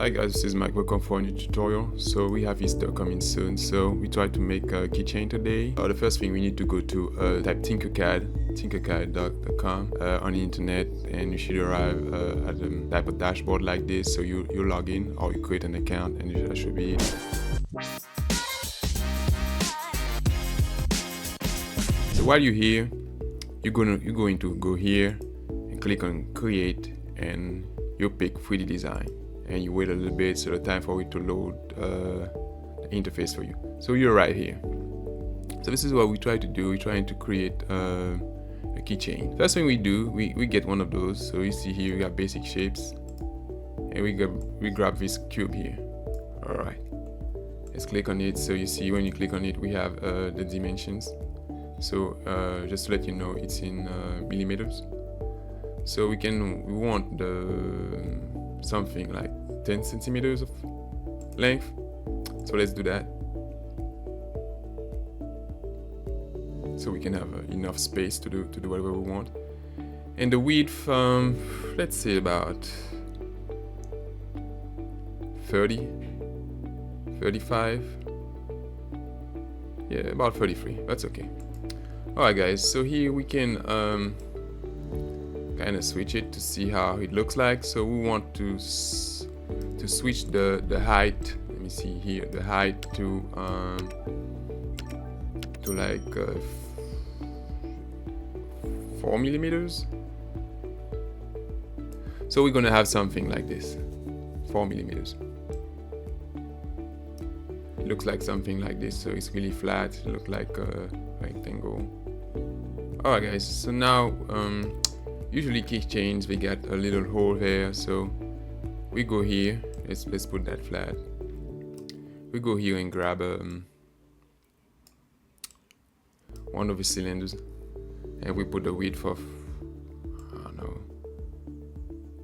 Hi guys, this is Mike. Welcome for a new tutorial. So we have Easter coming soon, so we try to make a keychain today. The first thing we need to go to type tinkercad.com on the internet, and you should arrive at a type of dashboard like this. So you log in or you create an account, and that should be it. So while you're here, you're going to go here and click on create, and you pick 3D design, and you wait a little bit so the time for it to load the interface for you. So you're right here. So this is what we try to do. We're trying to create a keychain. First thing we do, we get one of those. So you see here we got basic shapes, and we grab this cube here. All right, let's click on it. So you see when you click on it, we have the dimensions. So just to let you know, it's in millimeters. So we want the something like 10 centimeters of length. So let's do that. So we can have enough space to do whatever we want. And the width, let's say about 30, 35. Yeah, about 33. That's okay. Alright guys, so here we can kind of switch it to see how it looks like. So we want to switch the height. Let me see here, the height to like 4 millimeters. So we're gonna have something like this, 4 millimeters. It looks like something like this. So it's really flat. It looks like a rectangle. Alright guys, so now usually keychains, they got a little hole here, so we go here. Let's put that flat. We go here and grab one of the cylinders, and we put the width of, I don't know,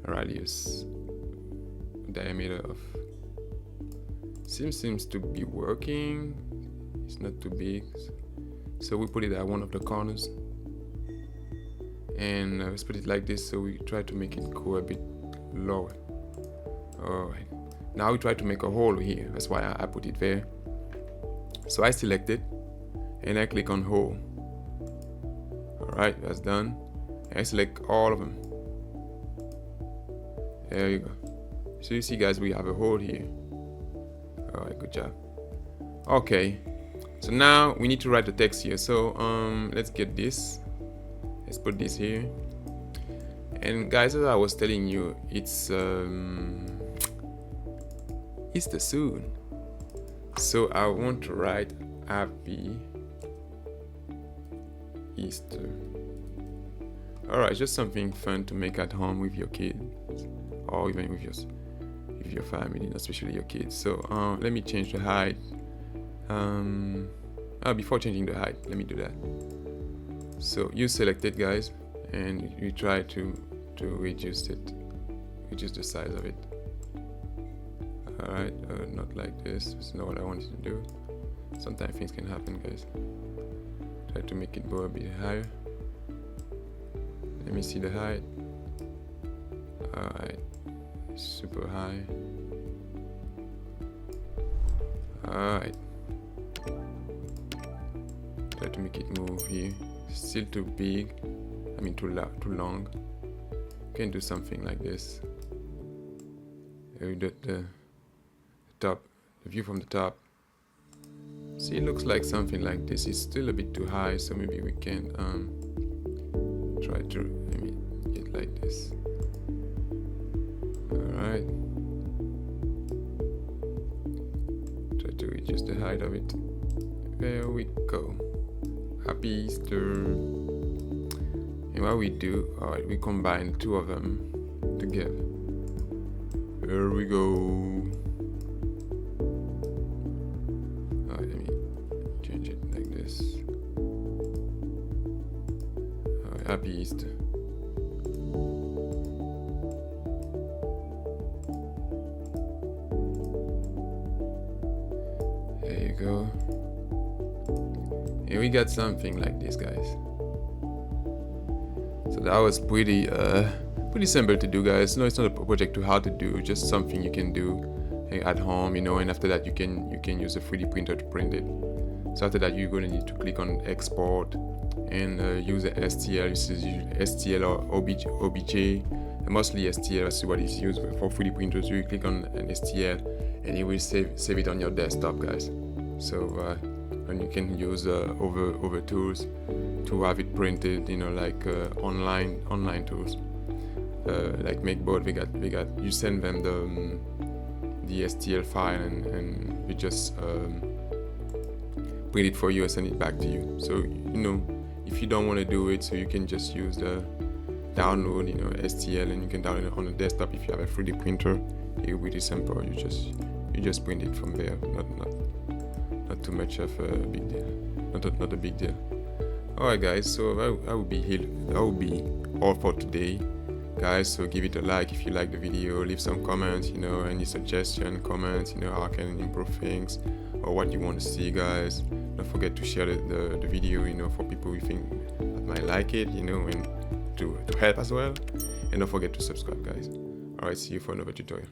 radius, diameter of. Seems to be working. It's not too big, so we put it at one of the corners. And let's put it like this, so we try to make it go a bit lower. Alright, now we try to make a hole here. That's why I put it there. So I select it and I click on hole. Alright, that's done. And I select all of them. There you go. So you see guys, we have a hole here. Alright, good job. Okay, so now we need to write the text here. So let's get this. Let's put this here. And guys, as I was telling you, it's Easter soon. So I want to write happy Easter. Alright, just something fun to make at home with your kids, or even with your family, especially your kids. So let me change the height. Before changing the height, let me do that. So you select it guys, and you try to reduce the size of it. Alright, not like this. It's not what I wanted to do. Sometimes things can happen guys. Try to make it go a bit higher. Let me see the height. Alright, super high. Alright, try to make it move here. Still too big, I mean too long. Can do something like this. The top, the view from the top. See, it looks like something like this. It's still a bit too high, so maybe we can try to maybe get like this. Alright. Try to reduce the height of it. There we go. Happy Easter. And what we do, alright, we combine two of them together. There we go. Alright, let me change it like this. Alright, happy Easter. There you go. And we got something like this guys. So that was pretty simple to do guys. No, it's not a project too hard to do, just something you can do at home, you know, and after that you can use a 3D printer to print it. So after that, you're going to need to click on export and use the STL. This is STL or OBJ, mostly STL. That's what is used for 3D printers. You click on an STL and it will save it on your desktop, guys. So and you can use other tools to have it printed, you know, like online tools, like Makeboard. They got you send them the STL file and you just print it for you and send it back to you. So, you know, if you don't want to do it, so you can just use the download, you know, STL, and you can download it on the desktop. If you have a 3D printer, it will be really simple. You just print it from there. Not too much of a big deal. Not a big deal. Alright, guys. So that will be all for today, guys. So give it a like if you like the video. Leave some comments, you know, any suggestion, comments, you know, how I can improve things or what you want to see, guys. Don't forget to share the video, you know, for people who think that might like it, you know, and to help as well. And don't forget to subscribe, guys. Alright, see you for another tutorial.